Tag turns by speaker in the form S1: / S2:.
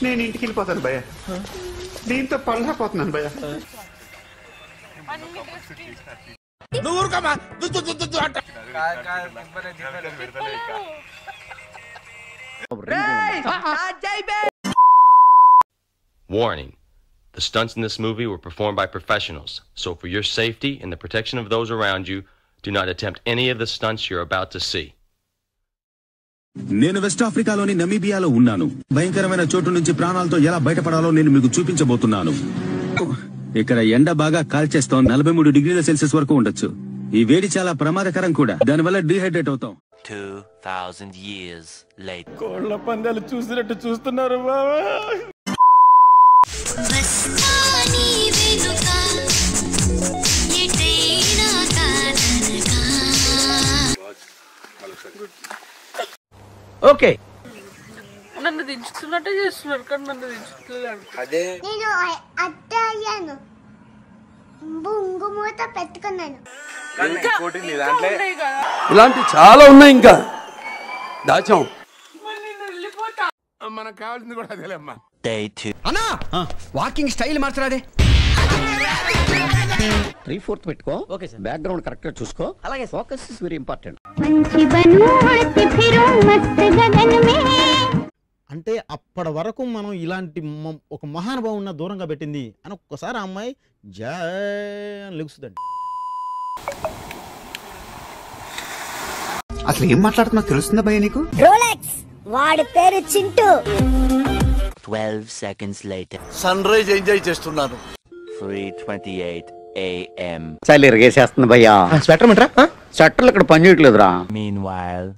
S1: నేను ఇంటికి వెళ్ళిపోతాను భయ్య, దీంతో పళ్ళపోతున్నాను భయ్య.
S2: Warning. The stunts in this movie were performed by professionals, so for your safety and the protection of those around you, do not attempt any of the stunts you're about to see.
S3: నేను west ఆఫ్రికాలోని నమీబియాలో ఉన్నాను. భయంకరమైన చోటు నుంచి ప్రాణాలతో ఎలా బయటపడాలో నేను మీకు చూపించబోతున్నాను. ఇక్కడ ఎండ బాగా కాల్చేస్తోంది. 43 డిగ్రీల సెల్సియస్ వరకు ఉండొచ్చు. ఈ వేడి చాలా ప్రమాదకరం కూడా. దానివల్ల డిహైడ్రేట్ అవుతాం.
S4: 2000 years later.
S5: కోళ్ళ పందాలు చూసినట్టు చూస్తున్నారు బావా.
S6: ఓకే
S7: నన్ను దించుతున్నట్టే చేస్తున్నారు కానీ నన్ను దించుతున్నారు.
S6: అదే
S8: నేను అత్తయ్యాను బొంగుమూత పెట్టుకున్నాను.
S6: ఇలాంటి చాలా ఉన్నాయి, ఇంకా దాచాం.
S5: మనకు కావాల్సింది కూడా అదేలేమ్మా.
S4: Day 2.
S6: అన్నా వాకింగ్ స్టైల్ మార్చరాదే. 3/4 పెట్టుకో. Okay sir. బ్యాక్గ్రౌండ్ కరెక్ట్ గా చూసుకో. అలాగే. Focus is very important.
S9: అంటే అప్పటి వరకు మనం ఇలాంటి ఒక మహానుభావున్న దూరంగా పెట్టింది అని ఒక్కసారి ఆ అమ్మాయి జై లెగుస్తుందండి.
S1: అసలు ఏం మాట్లాడుతున్నా తెలుస్తుందా భయ్య నీకు?
S8: రోలెక్స్ వాడి పేరు Chintu.
S4: 12 seconds later.
S6: Sunrise enjoy చేస్తున్నాను.
S4: 3:28 a.m.
S6: చలి ఇరిగేసేస్తుంది భయ్యా. స్వెటర్ మంటరా? స్వెటర్లు ఇక్కడ పని చేయట్లేదురా.
S4: Meanwhile.